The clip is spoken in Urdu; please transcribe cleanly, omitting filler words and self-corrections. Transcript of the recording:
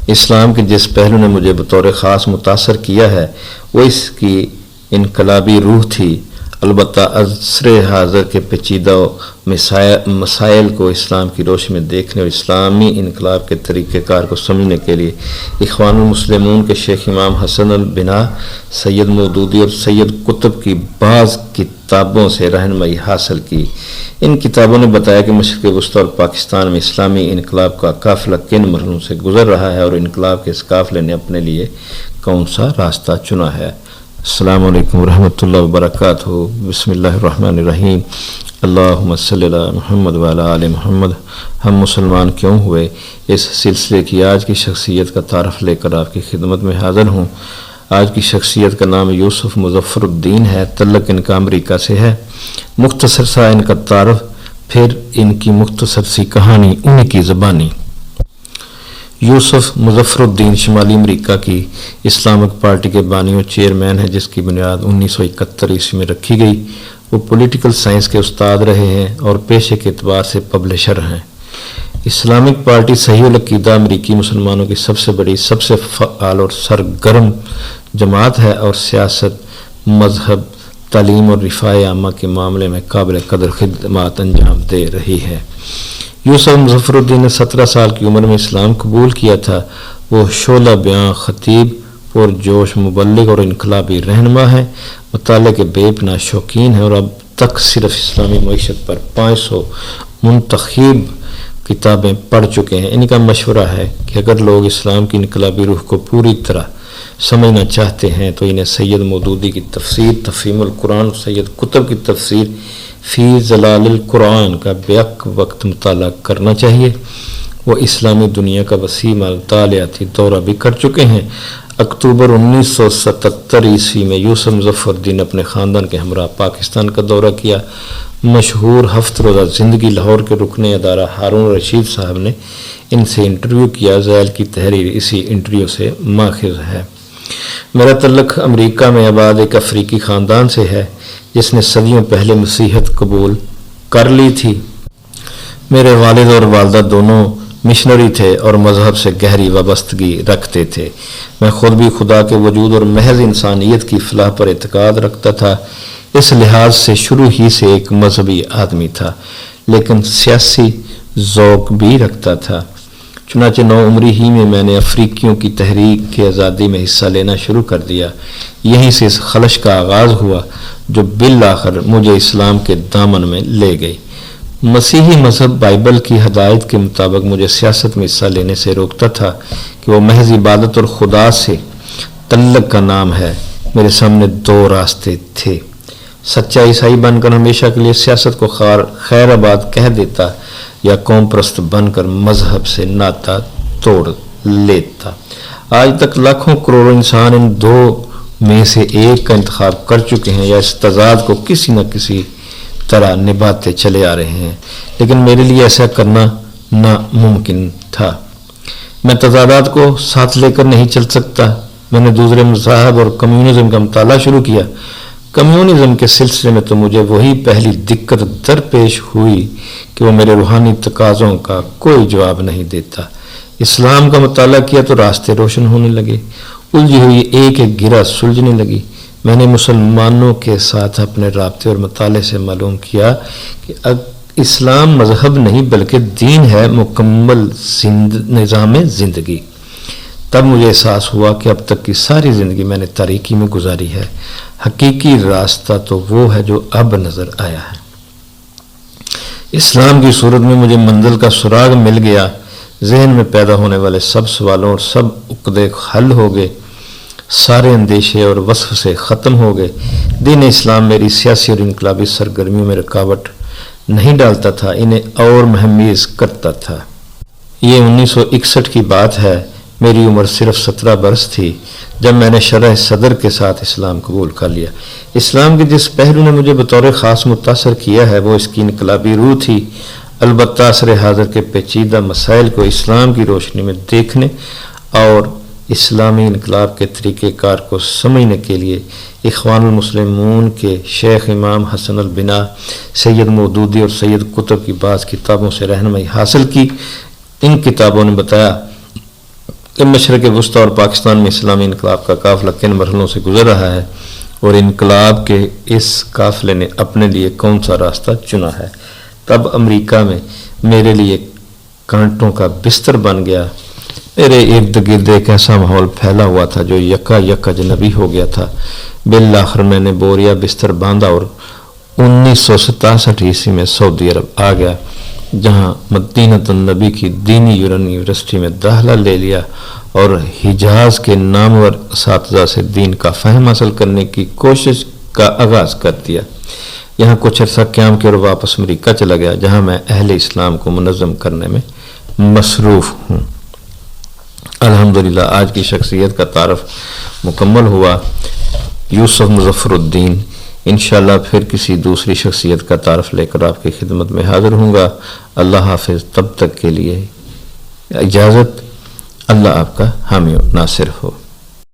اسلام کے جس پہلو نے مجھے بطور خاص متاثر کیا ہے وہ اس کی انقلابی روح تھی۔ البتہ عصر حاضر کے پیچیدہ مسائل کو اسلام کی روشنی میں دیکھنے اور اسلامی انقلاب کے طریقہ کار کو سمجھنے کے لیے اخوان المسلمون کے شیخ امام حسن البنا، سید مودودی اور سید قطب کی بعض کتابوں سے رہنمائی حاصل کی۔ ان کتابوں نے بتایا کہ مشرق وسطی اور پاکستان میں اسلامی انقلاب کا قافلہ کن مرحلوں سے گزر رہا ہے اور انقلاب کے اس قافلے نے اپنے لیے کون سا راستہ چنا ہے۔ السلام علیکم ورحمۃ اللہ وبرکاتہ۔ بسم اللہ الرحمن الرحیم۔ اللہم صلی علی محمد وعلی آل محمد۔ ہم مسلمان کیوں ہوئے، اس سلسلے کی آج کی شخصیت کا تعارف لے کر آپ کی خدمت میں حاضر ہوں۔ آج کی شخصیت کا نام یوسف مظفر الدین ہے، تعلق ان کا امریکہ سے ہے۔ مختصر سا ان کا تعارف، پھر ان کی مختصر سی کہانی ان کی زبانی۔ یوسف مظفر الدین شمالی امریکہ کی اسلامک پارٹی کے بانی و چیئرمین ہے، جس کی بنیاد 1971 عیسوی میں رکھی گئی۔ وہ پولیٹیکل سائنس کے استاد رہے ہیں اور پیشے کے اعتبار سے پبلشر ہیں۔ اسلامک پارٹی صحیح العقیدہ امریکی مسلمانوں کی سب سے بڑی، سب سے فعال اور سرگرم جماعت ہے اور سیاست، مذہب، تعلیم اور رفاہ عامہ کے معاملے میں قابل قدر خدمات انجام دے رہی ہے۔ یوسف مظفر الدین نے 17 سال کی عمر میں اسلام قبول کیا تھا۔ وہ شعلہ بیاں خطیب، پرجوش مبلغ اور انقلابی رہنما ہے۔ مطالعے کے بے پناہ شوقین ہیں اور اب تک صرف اسلامی معیشت پر 500 منتخب کتابیں پڑھ چکے ہیں۔ ان کا مشورہ ہے کہ اگر لوگ اسلام کی انقلابی روح کو پوری طرح سمجھنا چاہتے ہیں تو انہیں سید مودودی کی تفسیر تفہیم القرآن، سید قطب کی تفسیر فی ظلال القرآن کا بیک وقت مطالعہ کرنا چاہیے۔ وہ اسلامی دنیا کا وسیع مطالعاتی دورہ بھی کر چکے ہیں۔ اکتوبر 1977 عیسوی میں یوسف مظفر الدین اپنے خاندان کے ہمراہ پاکستان کا دورہ کیا۔ مشہور ہفت روزہ زندگی لاہور کے رکن ادارہ ہارون رشید صاحب نے ان سے انٹرویو کیا۔ ذیل کی تحریر اسی انٹرویو سے ماخذ ہے۔ میرا تعلق امریکہ میں آباد ایک افریقی خاندان سے ہے جس نے صدیوں پہلے مسیحیت قبول کر لی تھی۔ میرے والد اور والدہ دونوں مشنری تھے اور مذہب سے گہری وابستگی رکھتے تھے۔ میں خود بھی خدا کے وجود اور محض انسانیت کی فلاح پر اعتقاد رکھتا تھا۔ اس لحاظ سے شروع ہی سے ایک مذہبی آدمی تھا، لیکن سیاسی ذوق بھی رکھتا تھا۔ چنانچہ 9 عمری ہی میں میں نے افریقیوں کی تحریک کی آزادی میں حصہ لینا شروع کر دیا۔ یہیں سے اس خلش کا آغاز ہوا جو بالآخر مجھے اسلام کے دامن میں لے گئی۔ مسیحی مذہب بائبل کی ہدایت کے مطابق مجھے سیاست میں حصہ لینے سے روکتا تھا کہ وہ محض عبادت اور خدا سے تعلق کا نام ہے۔ میرے سامنے 2 راستے تھے: سچا عیسائی بن کر ہمیشہ کے لیے سیاست کو خیر آباد کہہ دیتا یا قوم پرست بن کر مذہب سے ناتا توڑ لیتا۔ آج تک لاکھوں کروڑوں انسان ان 2 میں سے ایک کا انتخاب کر چکے ہیں یا اس تضاد کو کسی نہ کسی طرح نبھاتے چلے آ رہے ہیں، لیکن میرے لیے ایسا کرنا ناممکن تھا۔ میں تضادات کو ساتھ لے کر نہیں چل سکتا۔ میں نے دوسرے مذاہب اور کمیونزم کا مطالعہ شروع کیا۔ کمیونزم کے سلسلے میں تو مجھے وہی پہلی دقت درپیش ہوئی کہ وہ میرے روحانی تقاضوں کا کوئی جواب نہیں دیتا۔ اسلام کا مطالعہ کیا تو راستے روشن ہونے لگے، الجھی ہوئی ایک ایک گرہ سلجھنے لگی۔ میں نے مسلمانوں کے ساتھ اپنے رابطے اور مطالعے سے معلوم کیا کہ اسلام مذہب نہیں بلکہ دین ہے، مکمل نظام زندگی۔ تب مجھے احساس ہوا کہ اب تک کی ساری زندگی میں نے تاریکی میں گزاری ہے۔ حقیقی راستہ تو وہ ہے جو اب نظر آیا ہے۔ اسلام کی صورت میں مجھے منزل کا سراغ مل گیا۔ ذہن میں پیدا ہونے والے سب سوالوں اور سب عقدے حل ہو گئے، سارے اندیشے اور وصف سے ختم ہو گئے۔ دین اسلام میری سیاسی اور انقلابی سرگرمیوں میں رکاوٹ نہیں ڈالتا تھا، انہیں اور مہمیز کرتا تھا۔ یہ 1961 کی بات ہے۔ میری عمر صرف 17 برس تھی جب میں نے شرح صدر کے ساتھ اسلام قبول کر لیا۔ اسلام کے جس پہلو نے مجھے بطور خاص متاثر کیا ہے وہ اس کی انقلابی روح تھی۔ البتہ عصر حاضر کے پیچیدہ مسائل کو اسلام کی روشنی میں دیکھنے اور اسلامی انقلاب کے طریقہ کار کو سمجھنے کے لیے اخوان المسلمون کے شیخ امام حسن البنا، سید مودودی اور سید قطب کی بعض کتابوں سے رہنمائی حاصل کی۔ ان کتابوں نے بتایا مشرق وسطی اور پاکستان میں اسلامی انقلاب کا قافلہ کن مرحلوں سے گزر رہا ہے اور انقلاب کے اس قافلے نے اپنے لیے کون سا راستہ چنا ہے؟ تب امریکہ میں میرے لیے کانٹوں کا بستر بن گیا. میرے ارد گرد ایک ایسا ماحول پھیلا ہوا تھا جو یکا یک اجنبی ہو گیا تھا. بالآخر میں نے بوریا بستر باندھا اور 1967 میں سعودی عرب آ گیا، جہاں مدینۃ النبی کی دینی یونیورسٹی میں داخلہ لے لیا اور حجاز کے نامور اساتذہ سے دین کا فہم حاصل کرنے کی کوشش کا آغاز کر دیا. یہاں کچھ عرصہ قیام کیا اور واپس امریکہ چلا گیا، جہاں میں اہل اسلام کو منظم کرنے میں مصروف ہوں. الحمدللہ آج کی شخصیت کا تعارف مکمل ہوا. یوسف مظفر الدین. انشاءاللہ پھر کسی دوسری شخصیت کا تعارف لے کر آپ کی خدمت میں حاضر ہوں گا. اللہ حافظ. تب تک کے لیے اجازت. اللہ آپ کا حامی و ناصر ہو.